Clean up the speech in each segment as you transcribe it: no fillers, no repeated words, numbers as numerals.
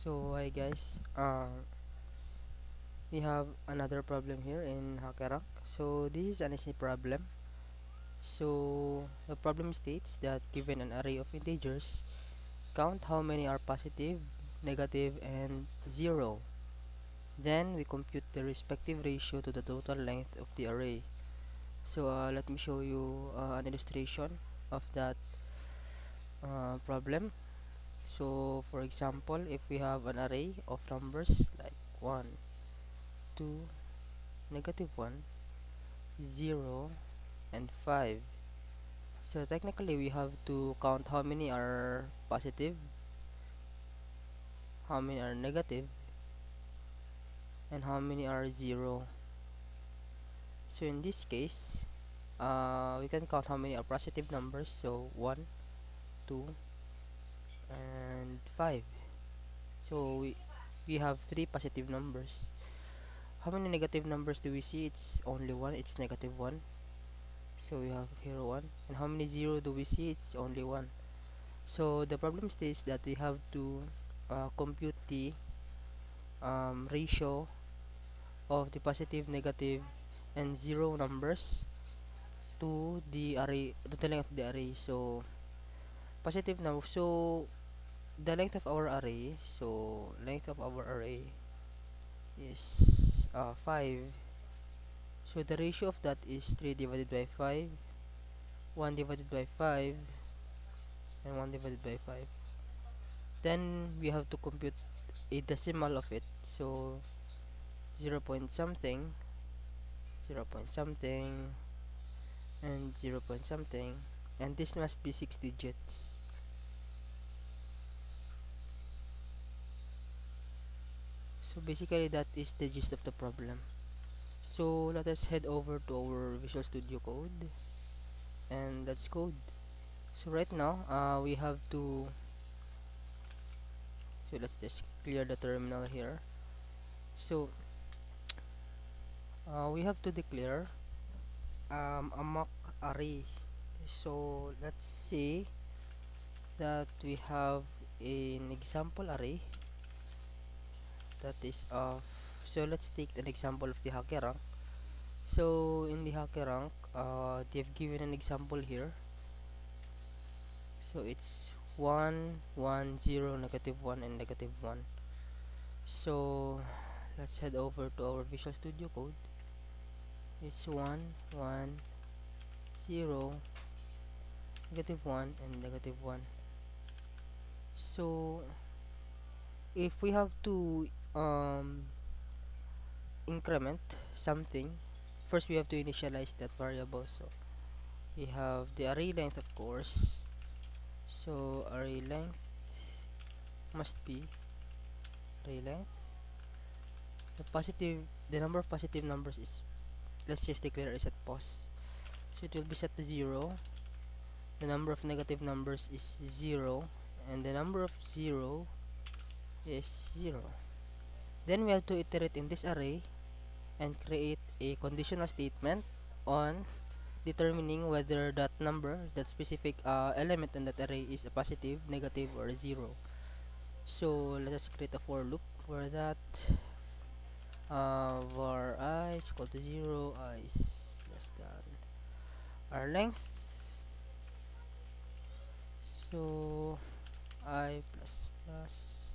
So hi guys, we have another problem here in Hakerrank. So this is an easy problem. So the problem states that given an array of integers, count how many are positive, negative, and zero. Then we compute the respective ratio to the total length of the array. So let me show you an illustration of that problem. So for example, if we have an array of numbers like 1, 2, -1, 0, and 5. So technically we have to count how many are positive, how many are negative, and how many are 0. So in this case, we can count how many are positive numbers. So 1, 2, and 5. So we have 3 positive numbers. How many negative numbers do we see? It's only 1. It's -1. So we have here 1. And how many 0 do we see? It's only 1. So the problem states that we have to compute the ratio of the positive, negative, and 0 numbers to the array, to the length of the array. So positive now. So the length of our array. So length of our array is 5. So the ratio of that is 3 divided by 5, 1 divided by 5, and 1 divided by 5. Then we have to compute a decimal of it. So 0 point something, 0 point something, and 0 point something, and this must be 6 digits. So basically that is the gist of the problem. So let us head over to our Visual Studio Code, and let's code. So right now we have to, so let's just clear the terminal here. So we have to declare a mock array. So let's say that we have an example array that is of, so let's take an example of the HackerRank. So in the HackerRank, they've given an example here. So it's 1, 1, 0, -1, and -1. So let's head over to our Visual Studio Code. It's 1, 1, 0, -1, and -1. So if we have to increment something, first we have to initialize that variable. So we have the array length, of course. So array length must be array length. The number of positive numbers is, let's just declare is at pos. So it will be set to 0. The number of negative numbers is 0, and the number of 0 is 0. Then we have to iterate in this array and create a conditional statement on determining whether that number, that specific element in that array is a positive, negative, or 0. So let us create a for loop for that. Var I is equal to 0, I is less than our length. So I plus plus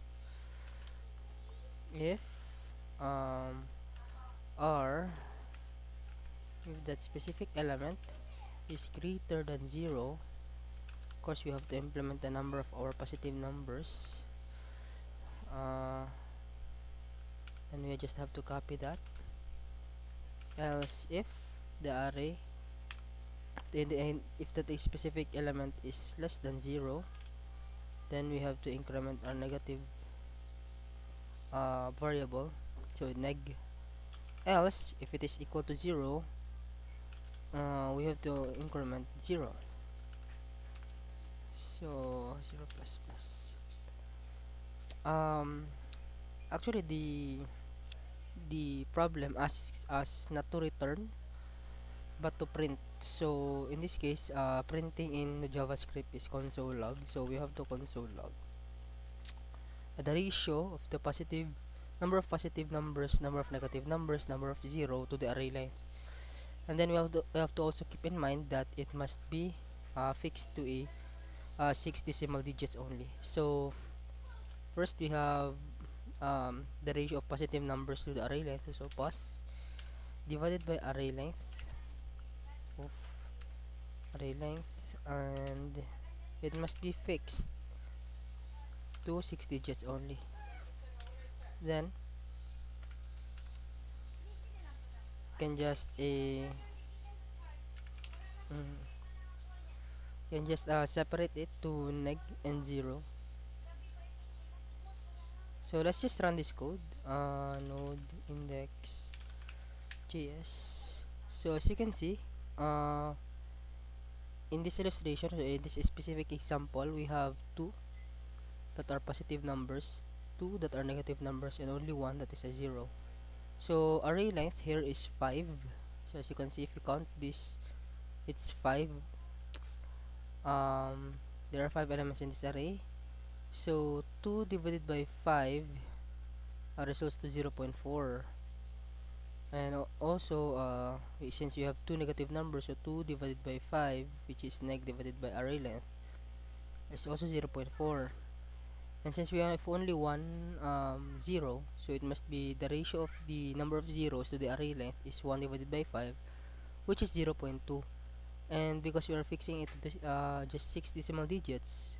if r, if that specific element is greater than 0. Of course we have to implement the number of our positive numbers, and we just have to copy that. Else if the array, if that a specific element is less than 0, then we have to increment our negative variable, so neg. Else if it is equal to 0, we have to increment 0. So 0 plus plus. Actually the problem asks us not to return but to print. So in this case, printing in JavaScript is console log, so we have to console log. the ratio of the positive number of positive numbers, number of negative numbers, number of zero to the array length. And then we have to also keep in mind that it must be fixed to a 6 decimal digits only. So first we have the ratio of positive numbers to the array length, so pos divided by array length of array length, and it must be fixed to 6 digits only. Then can just a can just separate it to neg and 0. So let's just run this code, node index js. So as you can see, in this illustration, in this specific example, we have two that are positive numbers, two that are negative numbers, and only one that is a 0. So array length here is 5. So as you can see, if you count this, it's 5. There are 5 elements in this array. So 2 divided by 5 results to 0.4. And also, since you have two negative numbers, so 2 divided by 5, which is neg divided by array length, is also 0.4. And since we have only one 0, so it must be the ratio of the number of zeros to the array length is 1 divided by 5, which is 0.2. And because we are fixing it to just 6 decimal digits,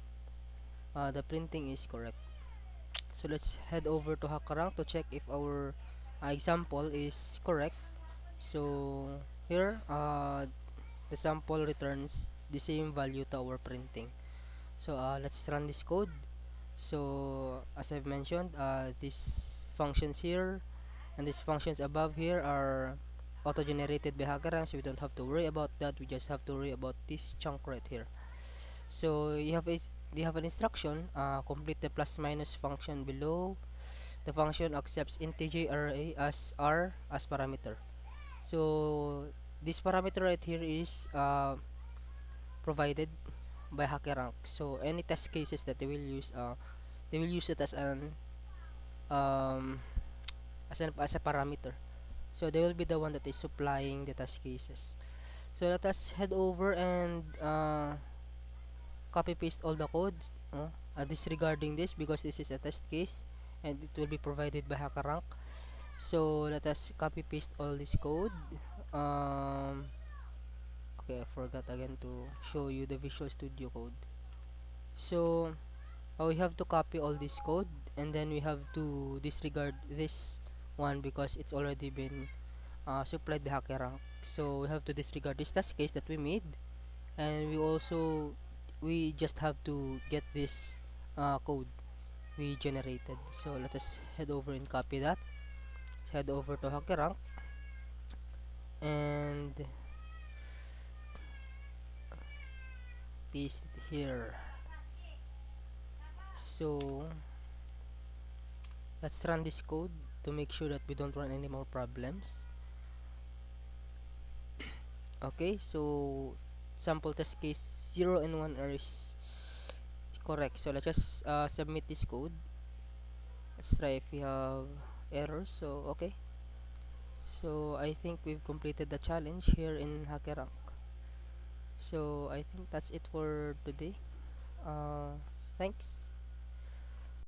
the printing is correct. So let's head over to HackerRank to check if our example is correct. So here, the sample returns the same value to our printing. So let's run this code. So as I've mentioned, these functions here and these functions above here are auto-generated by HackerRank, so we don't have to worry about that. We just have to worry about this chunk right here. So you have an instruction, complete the plus minus function below. The function accepts integer array as r as parameter. So this parameter right here is provided by HackerRank. So any test cases that they will use it um, as a parameter. So they will be the one that is supplying the test cases. So let us head over and copy paste all the code, disregarding this because this is a test case and it will be provided by HackerRank. So let us copy paste all this code. Okay, I forgot again to show you the Visual Studio code. So we have to copy all this code and then we have to disregard this one because it's already been supplied by HackerRank. So we have to disregard this test case that we made, and we just have to get this code we generated. So let us head over and copy that. Let's head over to HackerRank and paste it here. So let's run this code to make sure that we don't run any more problems. Okay, so sample test case 0 and 1 is correct. So let's just submit this code. Let's try if we have errors. So okay, so I think we've completed the challenge here in HackerRank. So I think that's it for today. Thanks.